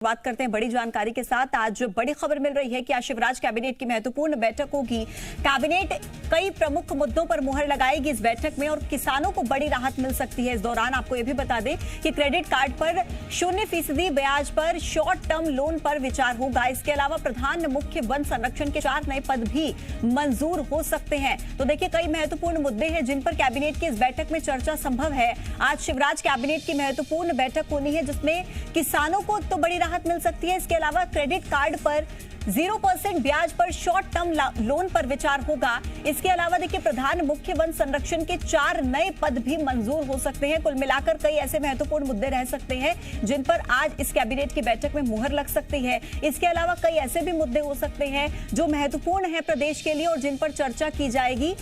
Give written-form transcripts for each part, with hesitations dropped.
बात करते हैं बड़ी जानकारी के साथ। आज बड़ी खबर मिल रही है कि आज शिवराज कैबिनेट की महत्वपूर्ण बैठक होगी। कैबिनेट कई प्रमुख मुद्दों पर मुहर लगाएगी इस बैठक में और किसानों को बड़ी राहत मिल सकती है। इस दौरान आपको यह भी बता दें कि क्रेडिट कार्ड पर 0% ब्याज पर शॉर्ट टर्म लोन पर विचार होगा। इसके अलावा प्रधान मुख्य वन संरक्षण के 4 नए पद भी मंजूर हो सकते हैं। तो देखिए, कई महत्वपूर्ण मुद्दे हैं जिन पर कैबिनेट की इस बैठक में चर्चा संभव है। आज शिवराज कैबिनेट की महत्वपूर्ण बैठक होनी है जिसमें किसानों को तो बड़ी राहत मिल सकती है। इसके अलावा क्रेडिट कार्ड पर 0% ब्याज पर शॉर्ट टर्म लोन पर विचार होगा। इसके अलावा देखिए, प्रधान मुख्य वन संरक्षण के 4 नए पद भी मंजूर हो सकते हैं। कुल मिलाकर कई ऐसे महत्वपूर्ण मुद्दे रह सकते हैं जिन पर आज इस कैबिनेट की बैठक में मुहर लग सकती है। इसके अलावा कई ऐसे भी मुद्दे हो सकते हैं जो महत्वपूर्ण है प्रदेश के लिए और जिन पर चर्चा की जाएगी,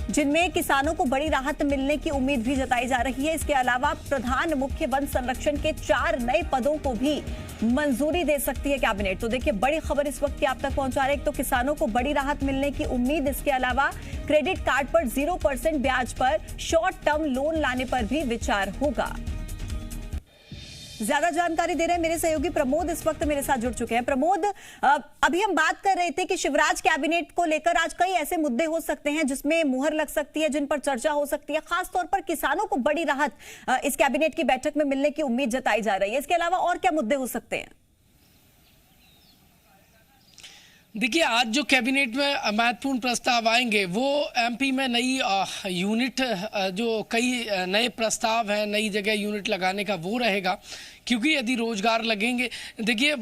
जिनमें किसानों को बड़ी राहत मिलने की उम्मीद भी जताई जा रही है। इसके अलावा प्रधान मुख्य वन संरक्षण के 4 नए पदों को भी मंजूरी दे सकती है कैबिनेट। तो देखिए, बड़ी खबर इस वक्त की आप तक पहुंचा रहे हैं। तो किसानों को बड़ी राहत मिलने की उम्मीद, इसके अलावा क्रेडिट कार्ड पर 0% ब्याज पर शॉर्ट टर्म लोन लाने पर भी विचार होगा। ज्यादा जानकारी दे रहे हैं मेरे सहयोगी प्रमोद, इस वक्त मेरे साथ जुड़ चुके हैं। प्रमोद, अभी हम बात कर रहे थे कि शिवराज कैबिनेट को लेकर आज कई ऐसे मुद्दे हो सकते हैं जिसमें मुहर लग सकती है, जिन पर चर्चा हो सकती है। खासतौर पर किसानों को बड़ी राहत इस कैबिनेट की बैठक में मिलने की उम्मीद जताई जा रही है। इसके अलावा और क्या मुद्दे हो सकते हैं? देखिए, आज जो कैबिनेट में महत्वपूर्ण प्रस्ताव आएंगे वो एमपी में नई यूनिट, जो कई नए प्रस्ताव हैं नई जगह यूनिट लगाने का, वो रहेगा। क्योंकि यदि रोजगार लगेंगे, देखिए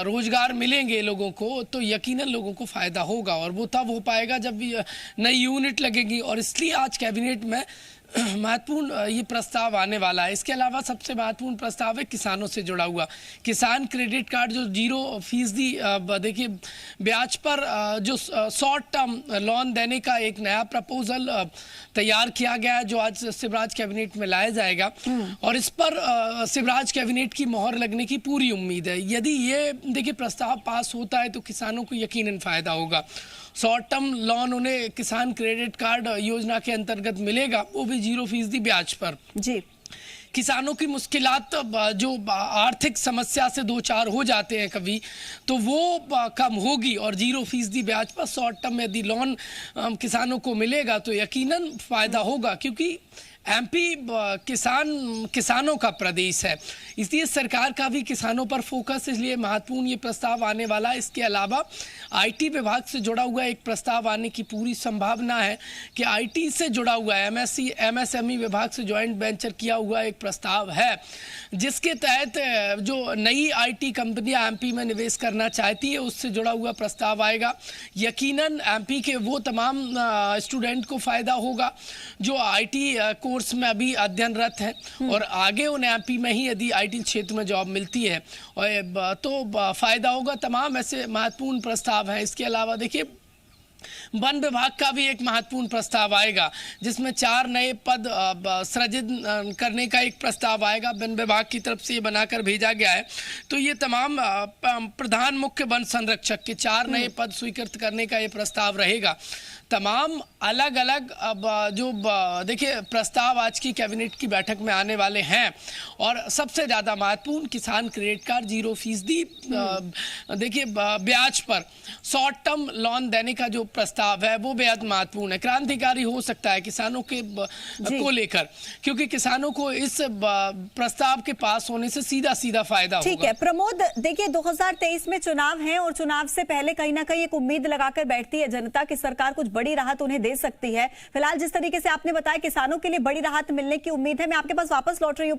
रोजगार मिलेंगे लोगों को तो यकीनन लोगों को फ़ायदा होगा और वो तब हो पाएगा जब नई यूनिट लगेगी। और इसलिए आज कैबिनेट में महत्वपूर्ण ये प्रस्ताव आने वाला है। इसके अलावा सबसे महत्वपूर्ण प्रस्ताव है किसानों से जुड़ा हुआ। किसान क्रेडिट कार्ड जो 0% देखिए ब्याज पर जो शॉर्ट टर्म लोन देने का एक नया प्रपोजल तैयार किया गया है, जो आज शिवराज कैबिनेट में लाया जाएगा और इस पर शिवराज कैबिनेट की मोहर लगने की पूरी उम्मीद है। यदि ये देखिए प्रस्ताव पास होता है तो किसानों को यकीनन फ़ायदा होगा। शॉर्ट टर्म लोन उन्हें किसान क्रेडिट कार्ड योजना के अंतर्गत मिलेगा, वो भी 0% ब्याज पर। जी, किसानों की मुश्किलात जो आर्थिक समस्या से 2-4 हो जाते हैं कभी, तो वो कम होगी और 0% ब्याज पर शॉर्ट टर्म यदि लोन किसानों को मिलेगा तो यकीनन फ़ायदा होगा। क्योंकि एमपी किसानों का प्रदेश है, इसलिए सरकार का भी किसानों पर फोकस, इसलिए महत्वपूर्ण ये प्रस्ताव आने वाला है। इसके अलावा आईटी विभाग से जुड़ा हुआ एक प्रस्ताव आने की पूरी संभावना है कि आईटी से जुड़ा हुआ एमएसएमई विभाग से जॉइंट वेंचर किया हुआ एक प्रस्ताव है, जिसके तहत जो नई आईटी कंपनियां एमपी में निवेश करना चाहती है उससे जुड़ा हुआ प्रस्ताव आएगा। यकीनन एमपी के वो तमाम स्टूडेंट को फ़ायदा होगा जो आईटी कोर्स में अभी अध्ययनरत है और आगे उन्हें एमपी में ही यदि आईटी क्षेत्र में जॉब मिलती है और तो फ़ायदा होगा। तमाम ऐसे महत्वपूर्ण प्रस्ताव हैं। इसके अलावा देखिए, वन विभाग का भी एक महत्वपूर्ण प्रस्ताव आएगा जिसमें 4 नए पद सृजित करने का एक प्रस्ताव आएगा। वन विभाग की तरफ से ये बनाकर भेजा गया है। तो ये तमाम प्रधान मुख्य वन संरक्षक के 4 नए पद स्वीकृत करने का ये प्रस्ताव रहेगा। तमाम अलग अलग जो देखिए प्रस्ताव आज की कैबिनेट की बैठक में आने वाले हैं और सबसे ज़्यादा महत्वपूर्ण किसान क्रेडिट कार्ड 0% देखिए ब्याज पर शॉर्ट टर्म लोन देने का जो प्रस्ताव है वो बेहद महत्वपूर्ण है, क्रांतिकारी हो सकता है किसानों के को लेकर, क्योंकि किसानों को इस प्रस्ताव के पास होने से सीधा सीधा फायदा होगा। ठीक है प्रमोद, देखिए 2023 में चुनाव है और चुनाव से पहले कहीं ना कहीं एक उम्मीद लगाकर बैठती है जनता की सरकार कुछ बड़ी राहत उन्हें दे सकती है। फिलहाल जिस तरीके से आपने बताया किसानों के लिए बड़ी राहत मिलने की उम्मीद है, मैं आपके पास वापस लौट रही हूँ।